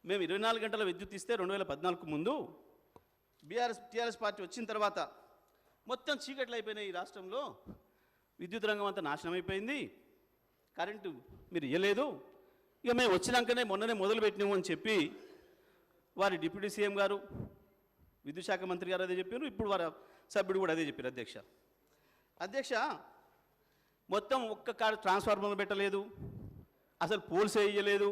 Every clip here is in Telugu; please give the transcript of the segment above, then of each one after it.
మేము 24 గంటల విద్యుత్ ఇస్తే 2014 ముందు టీఆర్ఎస్ పార్టీ వచ్చిన తర్వాత మొత్తం చీకట్లు అయిపోయినాయి. ఈ రాష్ట్రంలో విద్యుత్ రంగం అంతా నాశనం అయిపోయింది, కరెంటు మీరు ఇవ్వలేదు, ఇక మేము వచ్చినాకనే మొన్ననే మొదలుపెట్టినాము అని చెప్పి వారి డిప్యూటీ సీఎం గారు, విద్యుత్ శాఖ మంత్రి గారు అదే చెప్పారు, ఇప్పుడు వారి సభ్యుడు కూడా అదే చెప్పారు. అధ్యక్ష మొత్తం ఒక్క ట్రాన్స్ఫార్మర్ పెట్టలేదు, అసలు పోల్స్ వేయలేదు,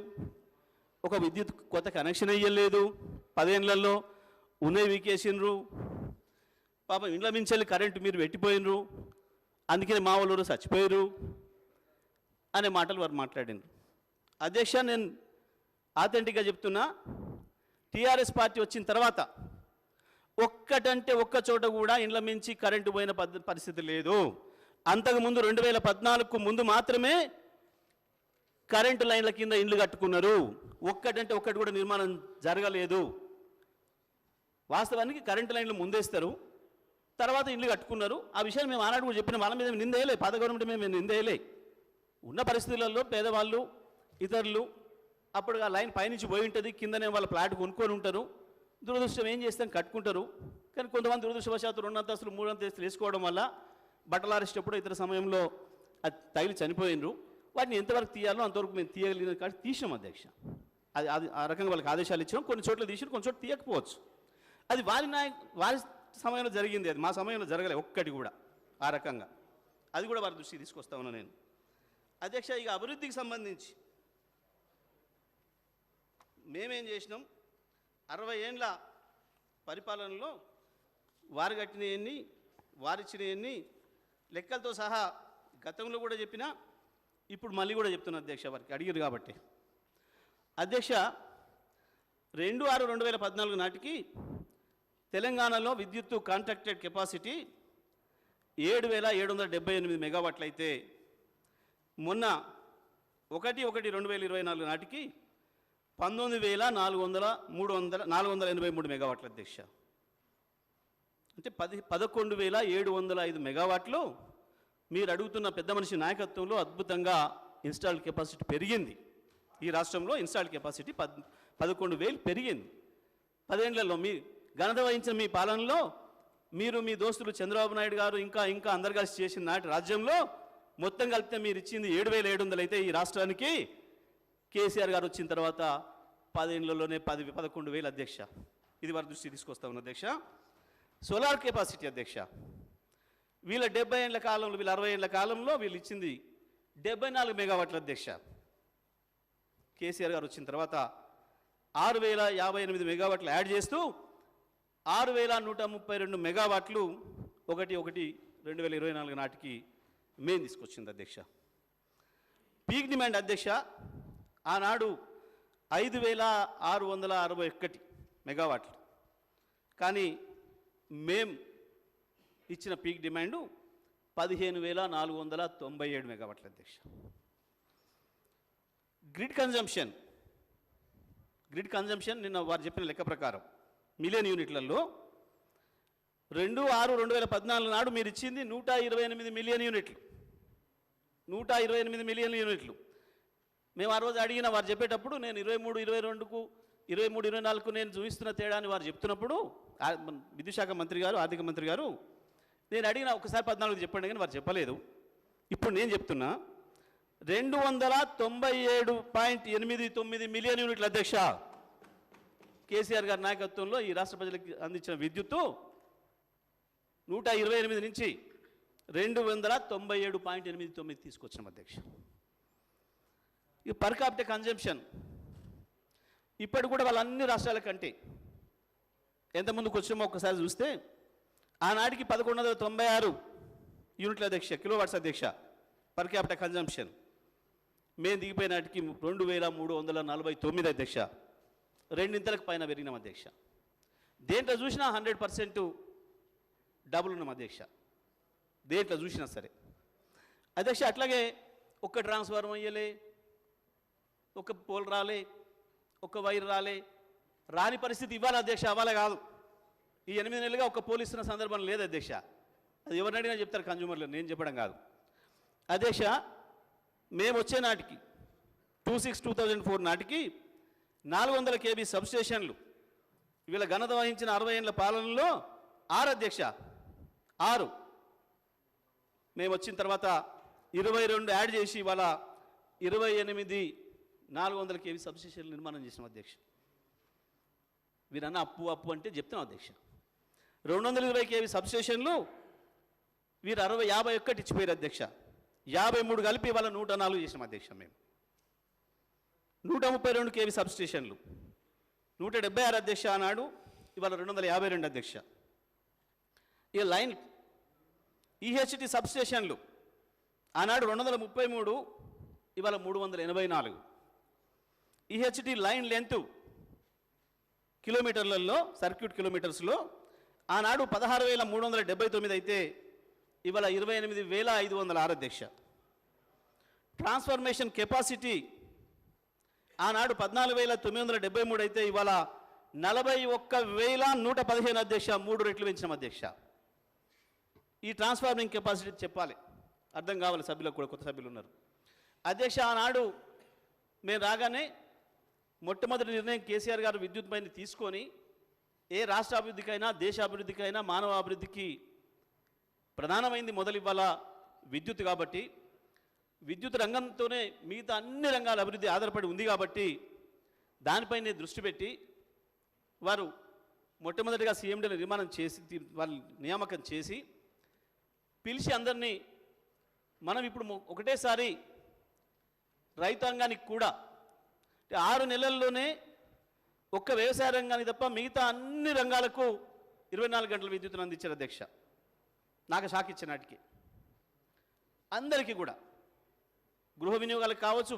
ఒక విద్యుత్ కొత్త కనెక్షన్ వేయలేదు, 10 ఏళ్లలో ఉన్నవి వీకేసినరు, పాపం ఇండ్ల మించెల్లి కరెంటు మీరు పెట్టిపోయినరు, అందుకని మా వాళ్ళు చచ్చిపోయారు అనే మాటలు వారు మాట్లాడినారు. అధ్యక్ష నేను ఆథెంటిక్గా చెప్తున్నా, టీఆర్ఎస్ పార్టీ వచ్చిన తర్వాత ఒక్కటంటే ఒక్క చోట కూడా ఇండ్ల మించి కరెంటు పోయిన పరిస్థితి లేదు. అంతకుముందు 2014కు ముందు మాత్రమే కరెంటు లైన్ల కింద ఇండ్లు కట్టుకున్నారు, ఒక్కటంటే ఒక్కటి కూడా నిర్మాణం జరగలేదు. వాస్తవానికి కరెంటు లైన్లు ముందేస్తారు, తర్వాత ఇండ్లు కట్టుకున్నారు. ఆ విషయాన్ని మేము ఆనాడు కూడా చెప్పిన, వాళ్ళ మీద నిందేయలే, పాత గవర్నమెంట్ మేము నిందేయలే. ఉన్న పరిస్థితులలో పేదవాళ్ళు ఇతరులు అప్పుడు ఆ లైన్ పైనుంచి పోయి ఉంటుంది, కిందనే వాళ్ళ ప్లాట్ కొనుక్కొని ఉంటారు, దురదృష్టం ఏం చేస్తాం కట్టుకుంటారు. కానీ కొంతమంది దురదృష్టవశాత్తు 2 అంతస్తులు 3 అంతస్తులు వేసుకోవడం వల్ల బట్టలు ఆరేసేటప్పుడు ఇతర సమయంలో అది తగిలి చనిపోయినరు. వాటిని ఎంతవరకు తీయాలో అంతవరకు మేము తీయగలిగిన కానీ తీసాం అధ్యక్ష. అది ఆ రకంగా వాళ్ళకి ఆదేశాలు ఇచ్చాం, కొన్ని చోట్ల తీసి కొన్ని చోట్ల తీయకపోవచ్చు. అది వారి సమయంలో జరిగింది, అది మా సమయంలో జరగలేదు ఒక్కటి కూడా ఆ రకంగా. అది కూడా వారి దృష్టికి తీసుకొస్తా ఉన్నా నేను. అధ్యక్ష ఇక అభివృద్ధికి సంబంధించి మేమేం చేసినాం, 60 ఏండ్ల పరిపాలనలో వారు కట్టినవన్నీ వారిచ్చినవన్నీ లెక్కలతో సహా గతంలో కూడా చెప్పినా ఇప్పుడు మళ్ళీ కూడా చెప్తున్నా అధ్యక్ష, వారికి అడిగారు కాబట్టి. అధ్యక్ష 2/6/2014 నాటికి తెలంగాణలో విద్యుత్తు కాంట్రాక్టెడ్ కెపాసిటీ 7,778 మెగావాట్లు అయితే మొన్న 1/1/2024 నాటికి 19,483 మెగావాట్ల అధ్యక్ష. అంటే 11,705 మెగావాట్లు మీరు అడుగుతున్న పెద్ద మనిషి నాయకత్వంలో అద్భుతంగా ఇన్స్టాల్డ్ కెపాసిటీ పెరిగింది. ఈ రాష్ట్రంలో ఇన్స్టాల్డ్ కెపాసిటీ 11,000 పెరిగింది 10 ఏళ్లలో. మీ ఘనత వహించిన మీ పాలనలో మీరు మీ దోస్తులు చంద్రబాబు నాయుడు గారు ఇంకా అందరు కలిసి చేసిన నాటి రాజ్యంలో మొత్తం కలిపితే మీరు ఇచ్చింది 7,700 అయితే ఈ రాష్ట్రానికి కేసీఆర్ గారు వచ్చిన తర్వాత 10 ఏళ్లలోనే 11,000 అధ్యక్ష. ఇది వారి దృష్టి తీసుకొస్తా ఉన్న అధ్యక్ష. సోలార్ కెపాసిటీ అధ్యక్ష వీళ్ళ 70 ఏళ్ల కాలంలో, వీళ్ళ 60 ఏళ్ల కాలంలో వీళ్ళు ఇచ్చింది 74 మెగావాట్ల అధ్యక్ష. కేసీఆర్ గారు వచ్చిన తర్వాత 6,058 మెగావాట్లు యాడ్ చేస్తూ 6,132 మెగావాట్లు 1/1/2024 నాటికి మేము తీసుకొచ్చింది అధ్యక్ష. పీక్ డిమాండ్ అధ్యక్ష ఆనాడు 5,661 మెగావాట్లు, కానీ మేం ఇచ్చిన పీక్ డిమాండు 15,497 మెగావాట్ల అధ్యక్ష. గ్రిడ్ కన్జంప్షన్ నిన్న వారు చెప్పిన లెక్క ప్రకారం మిలియన్ యూనిట్లలో 2/6/2014 నాడు మీరు ఇచ్చింది 128 మిలియన్ యూనిట్లు. 128 మిలియన్ యూనిట్లు. మేము ఆ రోజు అడిగిన వారు చెప్పేటప్పుడు నేను 23-22కు 23-24కు నేను చూపిస్తున్న తేడాని వారు చెప్తున్నప్పుడు విద్యుత్ శాఖ మంత్రి గారు, ఆర్థిక మంత్రి గారు, నేను అడిగిన ఒకసారి 14 చెప్పండి కానీ వారు చెప్పలేదు. ఇప్పుడు నేను చెప్తున్నా 297.89 మిలియన్ యూనిట్ల అధ్యక్ష. కేసీఆర్ గారి నాయకత్వంలో ఈ రాష్ట్ర ప్రజలకు అందించిన విద్యుత్తు 128 నుంచి 297.89 తీసుకొచ్చినాం అధ్యక్ష. ఈ పర్ క్యాపిటల్ కన్జంప్షన్ ఇప్పటి కూడా వాళ్ళ అన్ని రాష్ట్రాల కంటే ఎంత ముందుకు వచ్చామో ఒక్కసారి చూస్తే ఆనాటికి 1196 యూనిట్ల అధ్యక్ష, కిలోవాట్స్ అధ్యక్ష పర్ క్యాపిటల్ కన్జంప్షన్. మేము దిగిపోయిన నాటికి 2,349 అధ్యక్ష. రెండింతలకు పైన పెరిగినాం అధ్యక్ష. దేంట్లో చూసినా 100% డబుల్ ఉన్నాం అధ్యక్ష, దేంట్లో చూసినా సరే అధ్యక్ష. అట్లాగే ఒక్క ట్రాన్స్ఫార్మర్ అయ్యలే, ఒక పోల్ రాలే, ఒక వైర్ రాలే, రాని పరిస్థితి ఇవ్వాలి అధ్యక్ష, అవ్వాలి కాదు. ఈ 8 నెలలుగా ఒక పోల్ ఇస్తున్న సందర్భం లేదు అధ్యక్ష. అది ఎవరిని అడిగినా చెప్తారు కన్జ్యూమర్లు, నేను చెప్పడం కాదు అధ్యక్ష. మేము వచ్చే నాటికి 26/2004 నాటికి 400 kV సబ్స్టేషన్లు వీళ్ళ ఘనత వహించిన 60 ఏళ్ల పాలనలో 6 అధ్యక్ష 6 మేము వచ్చిన తర్వాత 22 యాడ్ చేసి ఇవాళ 28 400 kV సబ్స్టేషన్లు నిర్మాణం చేసినాం అధ్యక్ష. వీరన్న అప్పు అంటే చెప్తున్నాం అధ్యక్ష. 220 kV సబ్స్టేషన్లు వీరు 51 ఇచ్చిపోయారు అధ్యక్ష. 53 కలిపి ఇవాళ 104 చేసినాం అధ్యక్ష. మేము 132 kV సబ్స్టేషన్లు 176 అధ్యక్ష ఆనాడు, ఇవాళ 252 అధ్యక్ష. ఈ లైన్ ఈహెచ్టి సబ్స్టేషన్లు ఆనాడు 233, ఇవాళ 384. ఈహెచ్టి లైన్ లెంత్ కిలోమీటర్లలో సర్క్యూట్ కిలోమీటర్స్లో ఆనాడు 16,379 అయితే ఇవాళ 28,506 అధ్యక్ష. ట్రాన్స్ఫర్మేషన్ కెపాసిటీ ఆనాడు 14,973 అయితే ఇవాళ 41,115 అధ్యక్ష. 3 రెట్లు పెంచినాం అధ్యక్ష. ఈ ట్రాన్స్ఫార్మింగ్ కెపాసిటీ చెప్పాలి, అర్థం కావాలి సభ్యులకు కూడా, కొత్త సభ్యులు ఉన్నారు అధ్యక్ష. ఆనాడు మేము రాగానే మొట్టమొదటి నిర్ణయం కేసీఆర్ గారు విద్యుత్ పైన తీసుకొని ఏ రాష్ట్ర అభివృద్ధికైనా దేశ అభివృద్ధికైనా మానవ అభివృద్ధికి ప్రధానమైంది మొదలు ఇవాళ విద్యుత్ కాబట్టి, విద్యుత్ రంగంతోనే మిగతా అన్ని రంగాల అభివృద్ధి ఆధారపడి ఉంది కాబట్టి దానిపైనే దృష్టి పెట్టి వారు మొట్టమొదటిగా సీఎండీని నిర్మాణం చేసి వాళ్ళు నియామకం చేసి పిలిచి అందరినీ మనం ఇప్పుడు ఒకటేసారి రైతాంగానికి కూడా 6 నెలల్లోనే ఒక్క వ్యవసాయ రంగానికి తప్ప మిగతా అన్ని రంగాలకు 24 గంటల విద్యుత్తును అందించారు అధ్యక్ష. నాకు షాక్ ఇచ్చే నాటికి అందరికీ కూడా గృహ వినియోగాలకు కావచ్చు,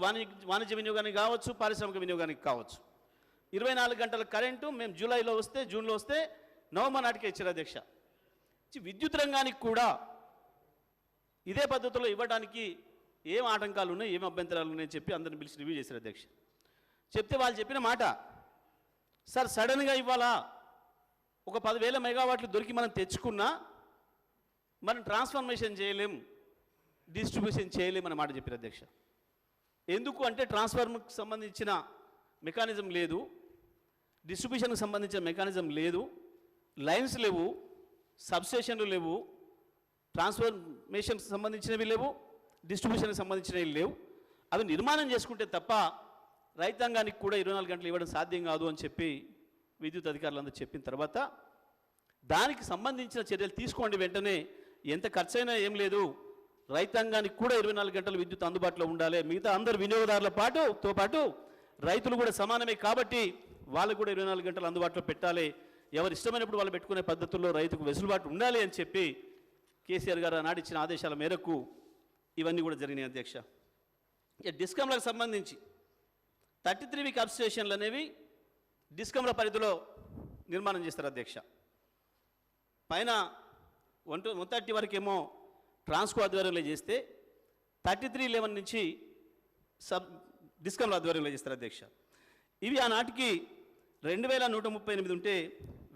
వాణిజ్య వినియోగానికి కావచ్చు, పారిశ్రామిక వినియోగానికి కావచ్చు 24 గంటల కరెంటు మేము జూలైలో వస్తే, జూన్లో వస్తే నవంబర్ నాటికే ఇచ్చారు అధ్యక్ష. విద్యుత్ రంగానికి కూడా ఇదే పద్ధతిలో ఇవ్వడానికి ఏం ఆటంకాలు ఉన్నాయి, ఏం అభ్యంతరాలు ఉన్నాయని చెప్పి అందరిని పిలిచి రివ్యూ చేశారు అధ్యక్ష. చెప్తే వాళ్ళు చెప్పిన మాట, సార్ సడన్గా ఇవాళ ఒక 10,000 మెగావాట్లు దొరికి మనం తెచ్చుకున్నా మనం ట్రాన్స్ఫర్మేషన్ చేయలేం, డిస్ట్రిబ్యూషన్ చేయలేమన్న మాట చెప్పారు అధ్యక్ష. ఎందుకు అంటే ట్రాన్స్ఫార్మర్కి సంబంధించిన మెకానిజం లేదు, డిస్ట్రిబ్యూషన్కి సంబంధించిన మెకానిజం లేదు, లైన్స్ లేవు, సబ్స్టేషన్లు లేవు, ట్రాన్స్ఫర్మేషన్కి సంబంధించినవి లేవు, డిస్ట్రిబ్యూషన్కి సంబంధించినవి లేవు. అవి నిర్మాణం చేసుకుంటే తప్ప రైతాంగానికి కూడా 24 గంటలు ఇవ్వడం సాధ్యం కాదు అని చెప్పి విద్యుత్ అధికారులందరూ చెప్పిన తర్వాత దానికి సంబంధించిన చర్యలు తీసుకోండి వెంటనే, ఎంత ఖర్చైనా ఏం లేదు, రైతాంగానికి కూడా 24 గంటలు విద్యుత్ అందుబాటులో ఉండాలి, మిగతా అందరు వినియోగదారుల పాటు రైతులు కూడా సమానమే కాబట్టి వాళ్ళకు కూడా 24 గంటలు అందుబాటులో పెట్టాలి, ఎవరు ఇష్టమైనప్పుడు వాళ్ళు పెట్టుకునే పద్ధతుల్లో రైతుకు వెసులుబాటు ఉండాలి అని చెప్పి కేసీఆర్ గారు ఆనాడు ఇచ్చిన ఆదేశాల మేరకు ఇవన్నీ కూడా జరిగినాయి అధ్యక్ష. ఇక డిస్కంలకు సంబంధించి 33 సబ్ స్టేషన్లు అనేవి డిస్కంల పరిధిలో నిర్మాణం చేస్తారు అధ్యక్ష. పైన 130 వరకేమో ట్రాన్స్కో ఆధ్వర్యంలో చేస్తే 3311 నుంచి డిస్కంల ఆధ్వర్యంలో చేస్తారు అధ్యక్ష. ఇవి ఆనాటికి 2,138 ఉంటే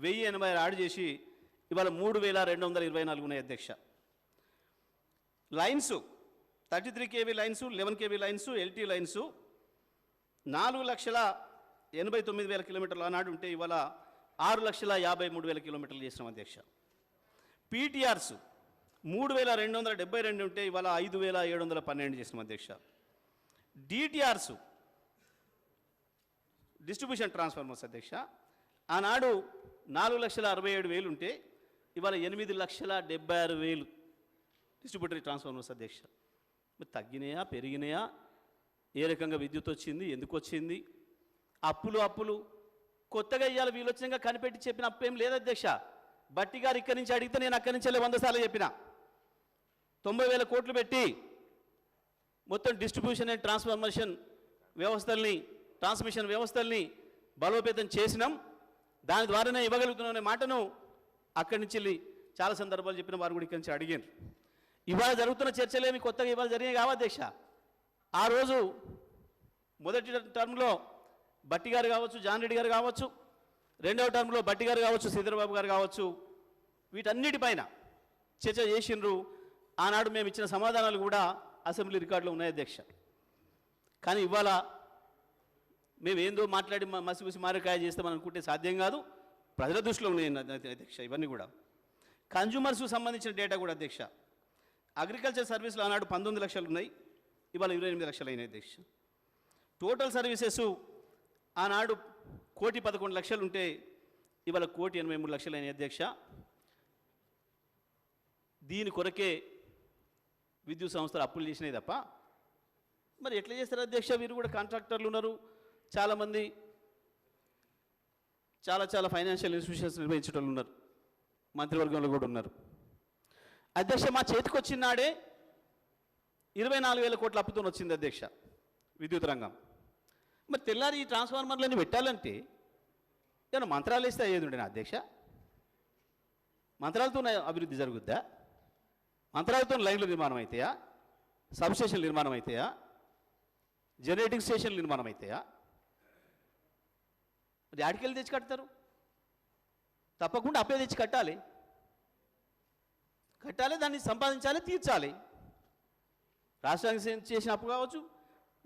1,080 యాడ్ చేసి ఇవాళ 3,224 ఉన్నాయి అధ్యక్ష. Lines 33 kV lines, 11 kV lines, LT lines 4,89,000 కిలోమీటర్లు ఆనాడు ఉంటే ఇవాళ 6,53,000 కిలోమీటర్లు చేసినాం అధ్యక్ష. పీటీఆర్స్ 3,272 ఉంటే ఇవాళ 5,712 చేసినాం అధ్యక్ష. డిటిఆర్స్ డిస్ట్రిబ్యూషన్ ట్రాన్స్ఫార్మర్స్ అధ్యక్ష ఆనాడు 4,67,000 ఉంటే ఇవాళ 8,76,000 డిస్ట్రిబ్యూటరీ ట్రాన్స్ఫార్మర్స్ అధ్యక్ష. తగ్గినాయా పెరిగినాయా, ఏ రకంగా విద్యుత్ వచ్చింది, ఎందుకు వచ్చింది, అప్పులు కొత్తగా ఇవాళ వీళ్ళు వచ్చినాక కనిపెట్టి చెప్పిన అప్పేం లేదు అధ్యక్ష. బట్టి గారు ఇక్కడి నుంచి అడిగితే నేను అక్కడి నుంచి 100 సార్లు చెప్పిన 90,000 కోట్లు పెట్టి మొత్తం డిస్ట్రిబ్యూషన్ అండ్ ట్రాన్స్మిషన్ వ్యవస్థల్ని బలోపేతం చేసినాం, దాని ద్వారానే ఇవ్వగలుగుతున్నాం మాటను అక్కడి నుంచి చాలా సందర్భాలు చెప్పిన వారు కూడా ఇక్కడి నుంచి అడిగారు. ఇవాళ జరుగుతున్న చర్చలేమి కొత్తగా ఇవాళ జరిగాయి కావా అధ్యక్ష. ఆ రోజు మొదటి టర్మ్లో బట్టి గారు కావచ్చు, జాన్ రెడ్డి గారు కావచ్చు, రెండవ టర్మ్లో బట్టి గారు కావచ్చు, శ్రీధరబాబు గారు కావచ్చు, వీటన్నిటిపైన చర్చ చేసిండ్రు. ఆనాడు మేము ఇచ్చిన సమాధానాలు కూడా అసెంబ్లీ రికార్డులో ఉన్నాయి అధ్యక్ష. కానీ ఇవాళ మేము ఏందో మాట్లాడి మసిమసి మారకాయ చేస్తామని అనుకుంటే సాధ్యం కాదు. ప్రజల దృష్టిలో ఉన్నాయి అధ్యక్ష ఇవన్నీ కూడా. కన్జ్యూమర్స్కు సంబంధించిన డేటా కూడా అధ్యక్ష. అగ్రికల్చర్ సర్వీసులు ఆనాడు 19 లక్షలు ఉన్నాయి, ఇవాళ 28 లక్షలు అయినాయి అధ్యక్ష. టోటల్ సర్వీసెస్ ఆనాడు 1,11,00,000 ఉంటే ఇవాళ 1,83,00,000 అయినాయి అధ్యక్ష. దీని కొరకే విద్యుత్ సంస్థలు అప్పులు చేసినాయి తప్ప మరి ఎట్లా చేస్తారు అధ్యక్ష? వీరు కూడా కాంట్రాక్టర్లు ఉన్నారు, చాలామంది చాలా ఫైనాన్షియల్ ఇన్స్టిట్యూషన్స్ నిర్వహించే వాళ్ళు ఉన్నారు, మంత్రివర్గంలో కూడా ఉన్నారు. అధ్యక్ష మా చేతికి వచ్చిన నాడే 24,000 కోట్ల అప్పుతో వచ్చింది అధ్యక్ష విద్యుత్ రంగం. మరి తెల్లారి ఈ ట్రాన్స్ఫార్మర్లన్నీ పెట్టాలంటే ఏమైనా మంత్రాలు వేస్తే అయ్యేది ఉండేనా అధ్యక్ష? మంత్రాలతో అభివృద్ధి జరుగుద్దా? మంత్రాలతో లైన్లు నిర్మాణం అవుతాయా? సబ్స్టేషన్లు నిర్మాణం అవుతాయా? జనరేటింగ్ స్టేషన్లు నిర్మాణం అవుతాయా? మరి ఆడికెళ్ళి తెచ్చి కడతారు? తప్పకుండా అప్పే తెచ్చి కట్టాలి, దాన్ని సంపాదించాలి, తీర్చాలి. రాష్ట్రానికి చేసిన అప్పు కావచ్చు,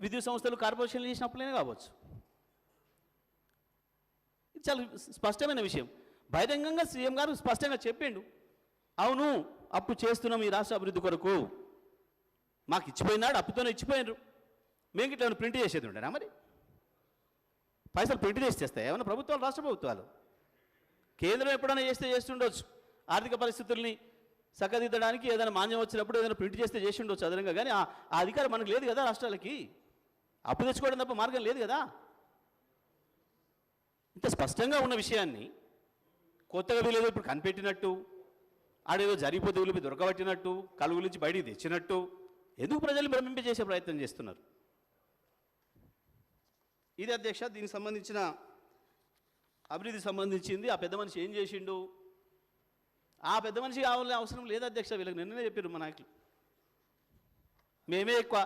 విద్యుత్ సంస్థలు కార్పొరేషన్లు చేసిన అప్పులైనా కావచ్చు. ఇది చాలా స్పష్టమైన విషయం. బహిరంగంగా సీఎం గారు స్పష్టంగా చెప్పిండు, అవును అప్పు చేస్తున్నాం ఈ రాష్ట్ర అభివృద్ధి కొరకు, మాకు ఇచ్చిపోయినాడు, అప్పుతోనే ఇచ్చిపోయినారు, మేము ఇట్లా ఏమైనా ప్రింట్ చేసేది ఉండేనా? మరి పైసలు ప్రింట్ చేసి చేస్తాయి ఏమైనా ప్రభుత్వాలు, రాష్ట్ర ప్రభుత్వాలు? కేంద్రం ఎప్పుడైనా చేస్తుండొచ్చు, ఆర్థిక పరిస్థితుల్ని చక్కదిద్దడానికి ఏదైనా మాన్యం వచ్చినప్పుడు ఏదైనా ప్రింట్ చేసి ఉండొచ్చు అదనంగా. కానీ ఆ అధికారం మనకు లేదు కదా, రాష్ట్రాలకి అప్పు తెచ్చుకోవడం తప్ప మార్గం లేదు కదా. ఇంత స్పష్టంగా ఉన్న విషయాన్ని కొత్తగా వీళ్ళేదో ఇప్పుడు కనిపెట్టినట్టు, ఆడేదో జరిగిపోతే వీళ్ళు దొరకబట్టినట్టు, కలుగు నుంచి బయటికి తెచ్చినట్టు ఎందుకు ప్రజలు భ్రమింపజేసే ప్రయత్నం చేస్తున్నారు? ఇది అధ్యక్ష దీనికి సంబంధించిన అభివృద్ధి సంబంధించింది. ఆ పెద్ద మనిషి ఏం చేసిండు? ఆ పెద్ద మనిషి కావాలని అవసరం లేదు అధ్యక్ష, వీళ్ళకి నిన్ననే చెప్పారు మా నాయకులు, మేమే ఎక్కువ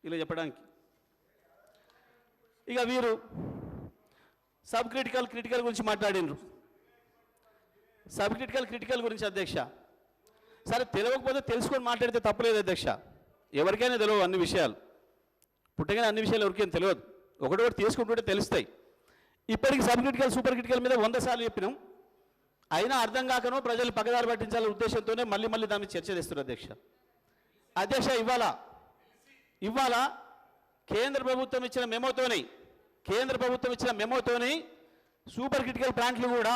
ఇలా చెప్పడానికి. ఇక వీరు సబ్ క్రిటికల్ గురించి మాట్లాడినరు. సబ్ క్రిటికల్ గురించి అధ్యక్ష, సరే తెలియకపోతే తెలుసుకొని మాట్లాడితే తప్పలేదు అధ్యక్ష. ఎవరికైనా తెలియవు అన్ని విషయాలు, పుట్టగానే అన్ని విషయాలు ఎవరికైనా తెలియదు, ఒకటి తీసుకుంటుంటే తెలుస్తాయి. ఇప్పటికి సబ్ క్రిటికల్ సూపర్ క్రిటికల్ మీద 100 సార్లు చెప్పినాం, అయినా అర్థం కాకనో ప్రజలు పక్కదారి పట్టించాలనే ఉద్దేశంతోనే మళ్ళీ దాన్ని చర్చ చేస్తున్నారు అధ్యక్ష. ఇవాళ కేంద్ర ప్రభుత్వం ఇచ్చిన మెమోతోని సూపర్ క్రిటికల్ ప్లాంట్లు కూడా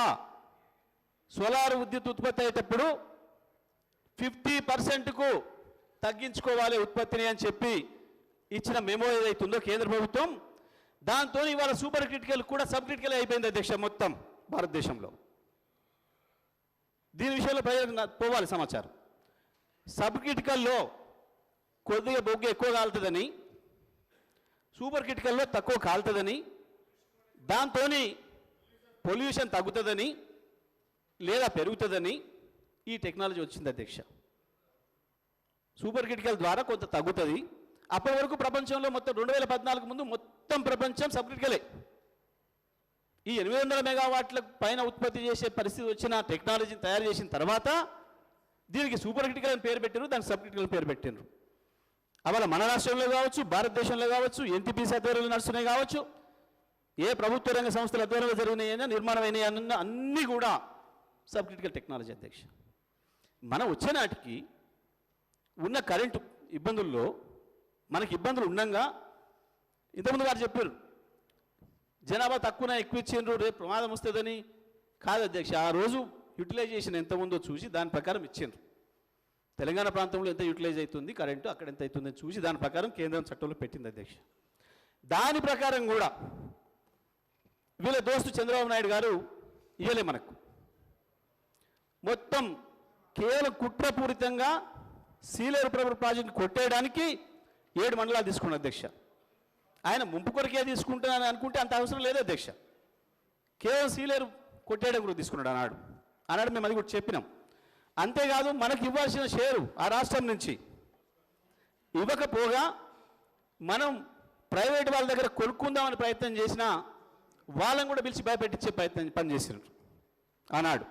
సోలార్ విద్యుత్ ఉత్పత్తి అయ్యేటప్పుడు 50%కు తగ్గించుకోవాలి ఉత్పత్తిని అని చెప్పి ఇచ్చిన మెమో ఏదైతుందో కేంద్ర ప్రభుత్వం, దాంతో ఇవాళ సూపర్ క్రిటికల్ కూడా సబ్ క్రిటికల్ అయిపోయింది అధ్యక్ష మొత్తం భారతదేశంలో. దీని విషయంలో ప్రజలకు పోవాలి సమాచారం. సబ్ క్రిటికల్లో కొద్దిగా బొగ్గు ఎక్కువ కాలుతుందని, సూపర్ క్రిటికల్లో తక్కువ కాలుతుందని, దాంతో పొల్యూషన్ తగ్గుతుందని లేదా పెరుగుతుందని ఈ టెక్నాలజీ వచ్చింది అధ్యక్ష. సూపర్ క్రిటికల్ ద్వారా కొంత తగ్గుతుంది. అప్పటి వరకు ప్రపంచంలో మొత్తం 2014 ముందు మొత్తం ప్రపంచం సబ్ క్రిటికలే. ఈ 800 మెగావాట్ల పైన ఉత్పత్తి చేసే పరిస్థితి వచ్చిన టెక్నాలజీని తయారు చేసిన తర్వాత దీనికి సూపర్ క్రిటికల్ అని పేరు పెట్టారు, దానికి సబ్ క్రిటికల్ పేరు పెట్టారు. అవాళ మన రాష్ట్రంలో కావచ్చు, భారతదేశంలో కావచ్చు, ఎన్టీపీసీ ఆధ్వర్యంలో నడుస్తున్నాయి కావచ్చు, ఏ ప్రభుత్వ రంగ సంస్థల ఆధ్వర్యంలో జరిగినాయైనా నిర్మాణం అయినాయన్నా అన్నీ కూడా సబ్ క్రిటికల్ టెక్నాలజీ అధ్యక్ష. మనం వచ్చే నాటికి ఉన్న కరెంటు ఇబ్బందుల్లో మనకి ఇబ్బందులు ఉండగా, ఇంతకుముందు వారు చెప్పారు జనాభా తక్కువ ఎక్కువ ఇచ్చిండ్రు రేపు ప్రమాదం వస్తుందని. కాదు అధ్యక్ష, ఆ రోజు యూటిలైజేషన్ ఎంత ఉందో చూసి దాని ప్రకారం ఇచ్చిండ్రు. తెలంగాణ ప్రాంతంలో ఎంత యూటిలైజ్ అవుతుంది కరెంటు, అక్కడ ఎంత అవుతుందని చూసి దాని ప్రకారం కేంద్రం చట్టంలో పెట్టింది అధ్యక్ష. దాని ప్రకారం కూడా వీళ్ళ దోస్తు చంద్రబాబు నాయుడు గారు ఇవ్వలే మనకు, మొత్తం కేవలం కుట్రపూరితంగా సీలేరు ప్రాజెక్టు కొట్టేయడానికి 7 మండలాలు తీసుకున్నాడు అధ్యక్ష. ఆయన ముంపు కొరకే తీసుకుంటానని అనుకుంటే అంత అవసరం లేదు అధ్యక్ష, కేవలం సీలేరు కొట్టేయడం కూడా తీసుకున్నాడు ఆనాడు మేము అది కూడా చెప్పినాం. అంతేకాదు మనకు ఇవ్వాల్సిన షేరు ఆ రాష్ట్రం నుంచి ఇవ్వకపోగా మనం ప్రైవేట్ వాళ్ళ దగ్గర కొనుక్కుందామని ప్రయత్నం చేసినా వాళ్ళని కూడా పిలిచి భయపెట్టించే పనిచేసినారు ఆనాడు.